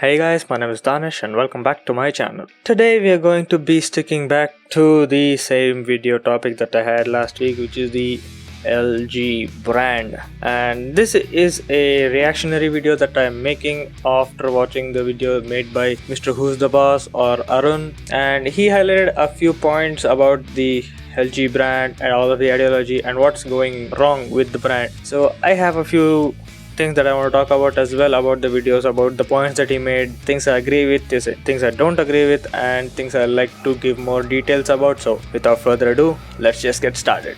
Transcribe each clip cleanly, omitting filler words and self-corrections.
Hey guys, my name is Danish and welcome back to my channel. Today we are going to be sticking back to the same video topic that I had last week, which is the LG brand, and this is a reactionary video that I am making after watching the video made by Mrwhosetheboss or Arun, and he highlighted a few points about the LG brand and all of the ideology and what's going wrong with the brand. So I have a few things that I want to talk about as well about the videos, about the points that he made, things I agree with, things I don't agree with, and things I like to give more details about. So without further ado, let's just get started.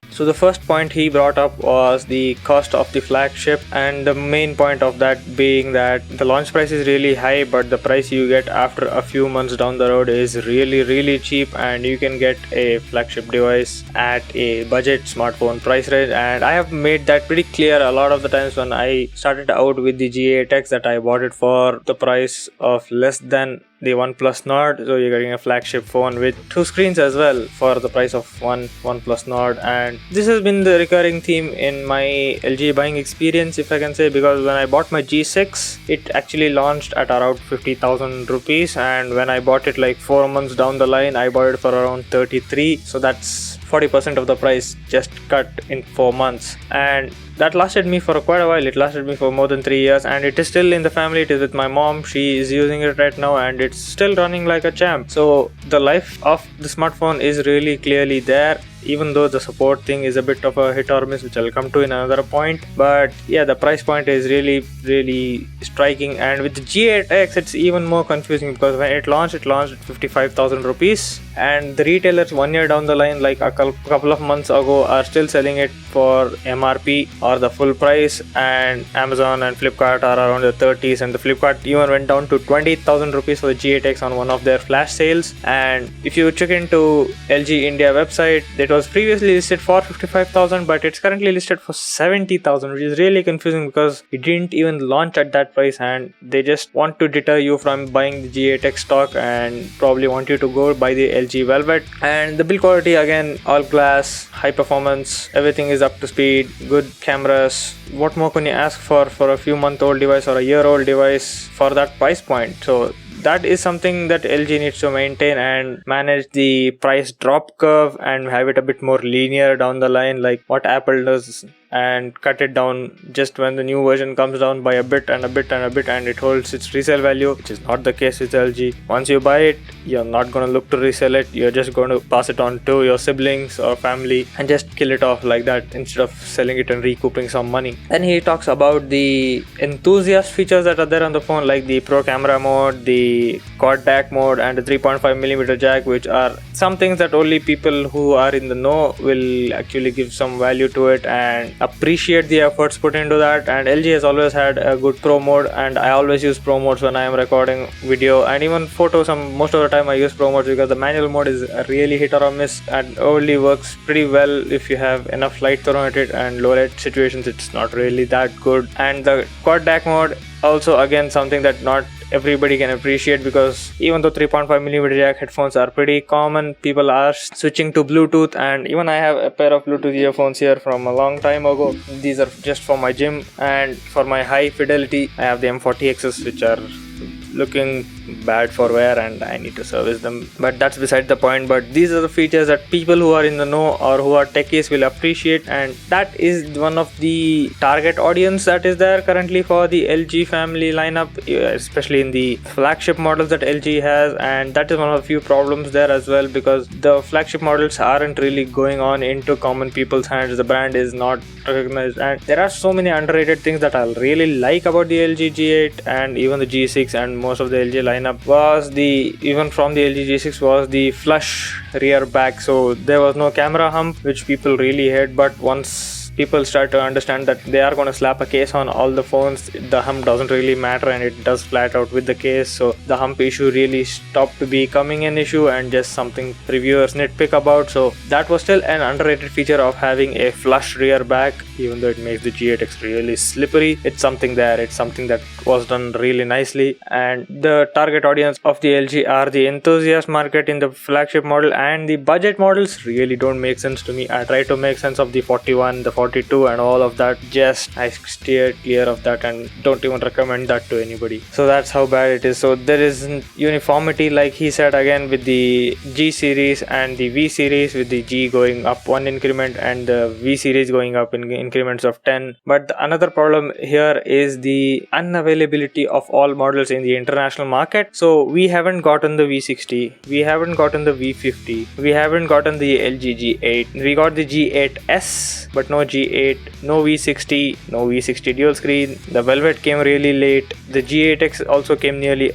So the first point he brought up was the cost of the flagship, and the main point of that being that the launch price is really high, but the price you get after a few months down the road is really cheap, and you can get a flagship device at a budget smartphone price range. And I have made that pretty clear a lot of the times when I started out with the G8X that I bought it for the price of less than the OnePlus Nord. So you're getting a flagship phone with two screens as well for the price of one OnePlus Nord, and this has been the recurring theme in my LG buying experience, if I can say, because when I bought my G6 it actually launched at around 50,000 rupees, and when I bought it like 4 months down the line I bought it for around 33, so that's 40% of the price just cut in 4 months, and that lasted me for quite a while. It lasted me for more than 3 years, and it is still in the family. It is with my mom. She is using it right now and it's still running like a champ. So the life of the smartphone is really clearly there, even though the support thing is a bit of a hit or miss, which I'll come to in another point. But yeah, the price point is really striking, and with the G8X it's even more confusing because when it launched at 55,000 rupees, and the retailers 1 year down the line, like a couple of months ago, are still selling it for MRP or the full price, and Amazon and Flipkart are around the 30s, and the Flipkart even went down to 20,000 rupees for the G8X on one of their flash sales. And if you check into LG India website, it was previously listed for 55,000, but it's currently listed for 70,000, which is really confusing because it didn't even launch at that price, and they just want to deter you from buying the G8X stock and probably want you to go buy the LG Velvet. And the build quality, again, all glass, high performance, everything is up to speed, good cameras. What more can you ask for a few month old device or a year old device for that price point? So that is something that LG needs to maintain and manage the price drop curve and have it a bit more linear down the line, like what Apple does, and cut it down just when the new version comes down by a bit and it holds its resale value, which is not the case with LG. Once you buy it, you're not going to look to resell it, you're just going to pass it on to your siblings or family and just kill it off like that instead of selling it and recouping some money. Then he talks about the enthusiast features that are there on the phone, like the pro camera mode, the quad DAC mode, and the 3.5mm jack, which are some things that only people who are in the know will actually give some value to it and appreciate the efforts put into that. And LG has always had a good pro mode, and I always use pro modes when I am recording video and even photos. Most of the time I use pro modes because the manual mode is really hit or miss and only works pretty well if you have enough light thrown at it, and low light situations it's not really that good. And the quad DAC mode also, again, something that not everybody can appreciate, because even though 3.5mm jack headphones are pretty common, people are switching to Bluetooth, and even I have a pair of Bluetooth earphones here from a long time ago. These are just for my gym, and for my high fidelity I have the M40Xs, which are looking bad for wear and I need to service them, but that's beside the point. But these are the features that people who are in the know or who are techies will appreciate, and that is one of the target audience that is there currently for the LG family lineup, especially in the flagship models that LG has. And that is one of the few problems there as well, because the flagship models aren't really going on into common people's hands. The brand is not recognized, and there are so many underrated things that I really like about the LG G8 and even the G6 and most of the LG lineup was even from the LG G6 was the flush rear back. So there was no camera hump, which people really hate, but once people start to understand that they are going to slap a case on all the phones, the hump doesn't really matter and it does flat out with the case. So the hump issue really stopped becoming an issue and just something reviewers nitpick about. So that was still an underrated feature of having a flush rear back, even though it makes the G8X really slippery. It's something there, it's something that was done really nicely. And the target audience of the LG are the enthusiast market in the flagship model, and the budget models really don't make sense to me. I try to make sense of the 41, the 40 42 and all of that. Just I steered clear of that and don't even recommend that to anybody. So that's how bad it is. So there isn't uniformity, like he said, again with the G series and the V series, with the G going up 1 increment and the V series going up in increments of 10. But another problem here is the unavailability of all models in the international market. So we haven't gotten the V60, we haven't gotten the V50, we haven't gotten the LG G8. We got the G8S but no G8, no V60, no V60 dual screen. The Velvet came really late. The G8X also came nearly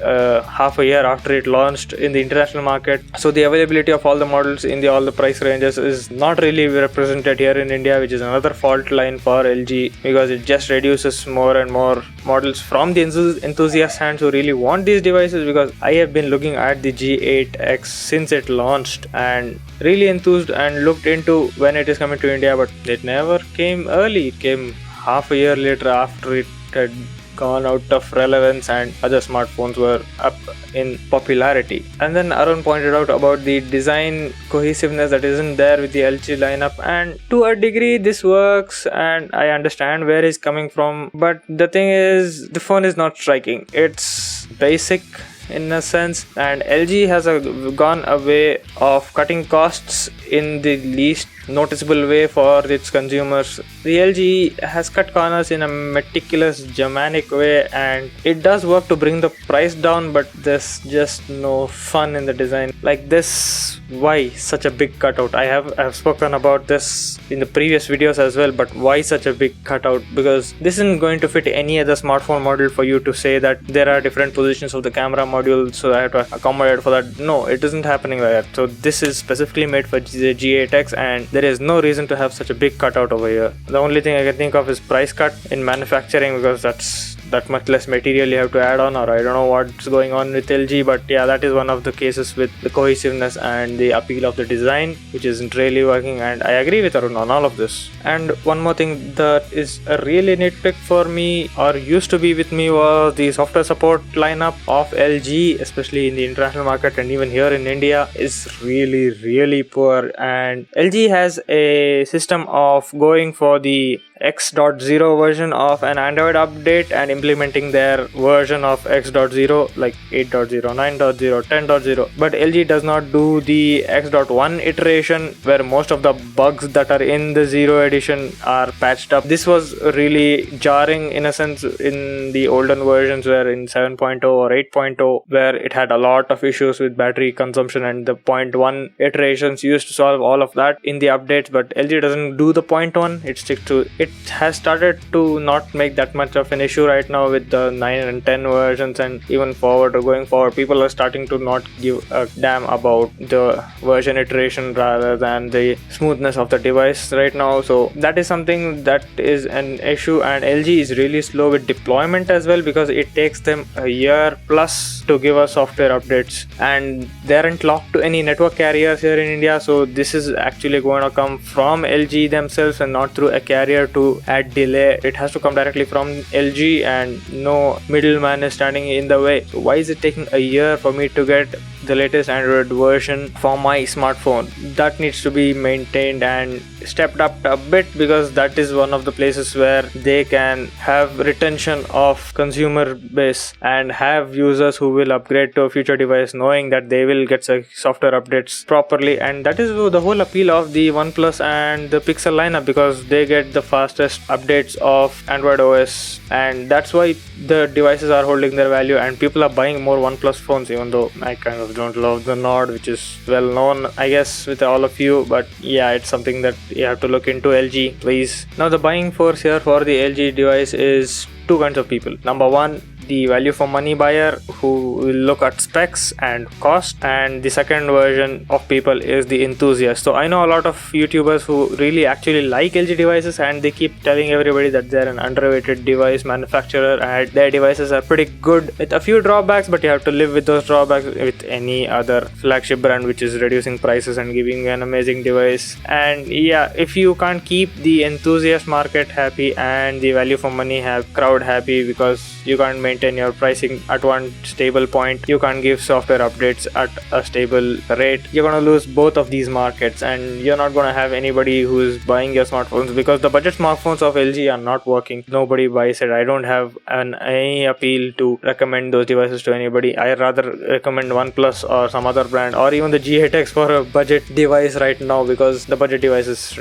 half a year after it launched in the international market. So the availability of all the models in all the price ranges is not really represented here in India, which is another fault line for LG, because it just reduces more and more models from the enthusiast hands who really want these devices. Because I have been looking at the G8X since it launched and really enthused and looked into when it is coming to India, but it never came early. It came half a year later after it had gone out of relevance and other smartphones were up in popularity. And then Arun pointed out about the design cohesiveness that isn't there with the LG lineup, and to a degree this works and I understand where he's coming from, but the thing is the phone is not striking. It's basic in a sense, and LG has gone a way of cutting costs in the least noticeable way for its consumers. The LG has cut corners in a meticulous Germanic way, and it does work to bring the price down, but there's just no fun in the design. Like this, why such a big cutout? I have spoken about this in the previous videos as well, but why such a big cutout? Because this isn't going to fit any other smartphone model for you to say that there are different positions of the camera module, so I have to accommodate for that. No, it isn't happening like that. So this is specifically made for the G8X, and there is no reason to have such a big cutout over here. The only thing I can think of is price cut in manufacturing, because that's that much less material you have to add on, or I don't know what's going on with LG, but yeah, that is one of the cases with the cohesiveness and the appeal of the design, which isn't really working, and I agree with Arun on all of this. And one more thing that is a really nitpick for me, or used to be with me, was the software support lineup of LG, especially in the international market and even here in India, is really poor. And LG has a system of going for the X.0 version of an Android update and implementing their version of X.0 like 8.0, 9.0, 10.0, but LG does not do the X.1 iteration where most of the bugs that are in the 0 edition are patched up. This was really jarring in a sense in the olden versions, where in 7.0 or 8.0, where it had a lot of issues with battery consumption, and the 0.1 iterations used to solve all of that in the updates, but LG doesn't do the 0.1, it sticks to it. Has started to not make that much of an issue right now with the 9 and 10 versions, and even going forward, people are starting to not give a damn about the version iteration rather than the smoothness of the device right now. So that is something that is an issue, and LG is really slow with deployment as well, because it takes them a year plus to give us software updates, and they aren't locked to any network carriers here in India. So this is actually going to come from LG themselves and not through a carrier to add delay. It has to come directly from LG, and no middleman is standing in the way. So why is it taking a year for me to get the latest Android version for my smartphone? That needs to be maintained and stepped up a bit, because that is one of the places where they can have retention of consumer base and have users who will upgrade to a future device knowing that they will get software updates properly. And that is the whole appeal of the OnePlus and the Pixel lineup, because they get the fastest updates of Android OS, and that's why the devices are holding their value and people are buying more OnePlus phones, even though I kind of don't love the Nord, which is well known I guess with all of you, but yeah, it's something that you have to look into. LG, please. Now the buying force here for the LG device is two kinds of people. Number one, the value for money buyer who will look at specs and cost, and the second version of people is the enthusiast. So I know a lot of YouTubers who really actually like LG devices, and they keep telling everybody that they're an underrated device manufacturer and their devices are pretty good with a few drawbacks, but you have to live with those drawbacks with any other flagship brand which is reducing prices and giving an amazing device. And yeah, if you can't keep the enthusiast market happy and the value for money crowd happy, because you can't maintain maintain your pricing at one stable point. You can't give software updates at a stable rate. You're going to lose both of these markets, and you're not going to have anybody who's buying your smartphones because the budget smartphones of LG are not working. Nobody buys it. I don't have any appeal to recommend those devices to anybody. I rather recommend OnePlus or some other brand, or even the G8X for a budget device right now, because the budget device is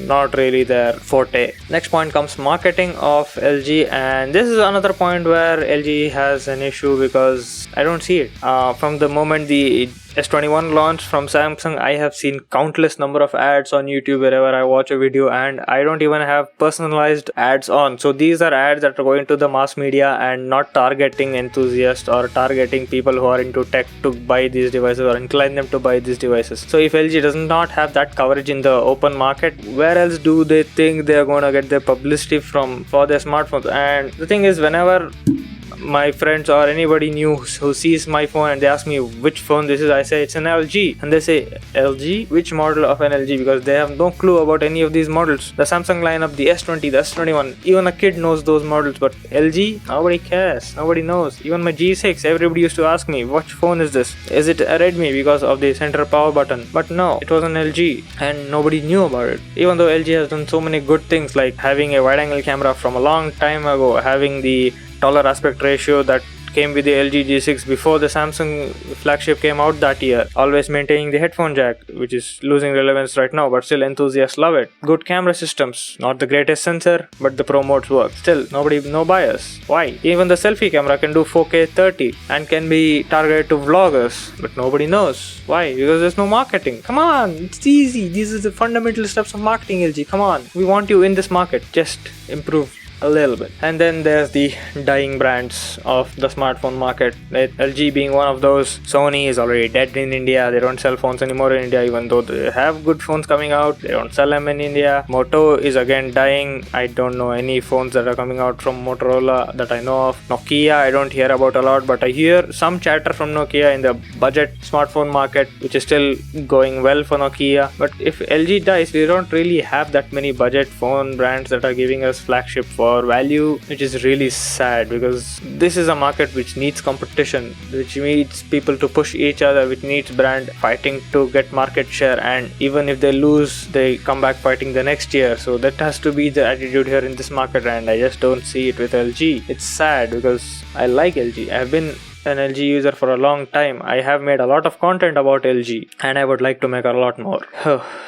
not really their forte. Next point comes marketing of LG, and this is another point where LG has an issue because I don't see it. From the moment the S21 launched from Samsung, I have seen countless number of ads on YouTube wherever I watch a video, and I don't even have personalized ads on. So these are ads that are going to the mass media and not targeting enthusiasts or targeting people who are into tech to buy these devices or incline them to buy these devices. So if LG does not have that coverage in the open market, where else do they think they are going to get their publicity from for their smartphones? And the thing is, whenever my friends or anybody new who sees my phone and they ask me which phone this is, I say it's an LG, and they say, LG? Which model of an LG? Because they have no clue about any of these models. The Samsung lineup, the S20, the S21, even a kid knows those models, but LG, nobody cares, nobody knows. Even my G6, everybody used to ask me, which phone is this? Is it a Redmi because of the center power button? But no, it was an LG and nobody knew about it. Even though LG has done so many good things, like having a wide angle camera from a long time ago, having the taller aspect ratio that came with the LG G6 before the Samsung flagship came out that year, always maintaining the headphone jack, which is losing relevance right now, but still enthusiasts love it. Good camera systems, not the greatest sensor, but the pro modes work. Still, no buyers. Why? Even the selfie camera can do 4K 30 and can be targeted to vloggers, but nobody knows. Why? Because there's no marketing. Come on, it's easy. These are the fundamental steps of marketing, LG. Come on, we want you in this market. Just improve a little bit. And then there's the dying brands of the smartphone market, LG being one of those. Sony is already dead in India. They don't sell phones anymore in India, even though they have good phones coming out. They don't sell them in India. Moto is again dying. I don't know any phones that are coming out from Motorola that I know of. Nokia I don't hear about a lot, but I hear some chatter from Nokia in the budget smartphone market, which is still going well for Nokia. But if LG dies, we don't really have that many budget phone brands that are giving us flagship for value, which is really sad, because this is a market which needs competition, which needs people to push each other, which needs brand fighting to get market share, and even if they lose, they come back fighting the next year. So that has to be the attitude here in this market, and I just don't see it with LG. It's sad because I like LG. I have been an LG user for a long time. I have made a lot of content about LG, and I would like to make a lot more.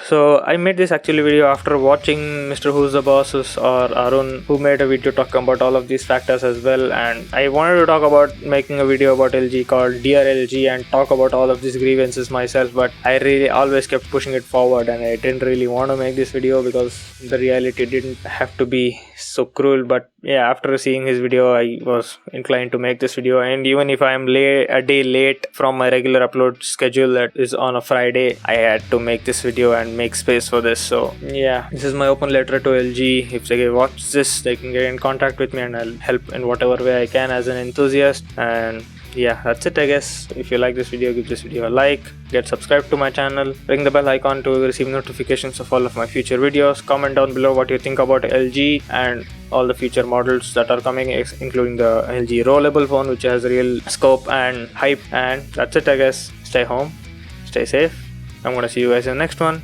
So I made this actually video after watching Mrwhosetheboss or Arun, who made a video talking about all of these factors as well, and I wanted to talk about making a video about LG called Dear LG and talk about all of these grievances myself, but I really always kept pushing it forward, and I didn't really want to make this video because the reality didn't have to be so cruel. But yeah, after seeing his video, I was inclined to make this video, and even if I am a day late from my regular upload schedule that is on a Friday, I had to make this video and make space for this. So yeah, this is my open letter to LG. If they watch this, they can get in contact with me and I'll help in whatever way I can as an enthusiast. And yeah, that's it, I guess. If you like this video, give this video a like, get subscribed to my channel, ring the bell icon to receive notifications of all of my future videos, comment down below what you think about LG and all the future models that are coming, including the LG rollable phone, which has real scope and hype. And that's it, I guess. Stay home, stay safe. I'm gonna see you guys in the next one.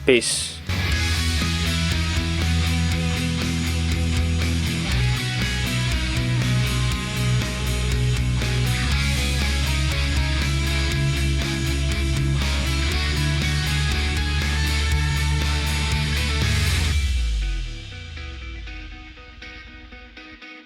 Peace.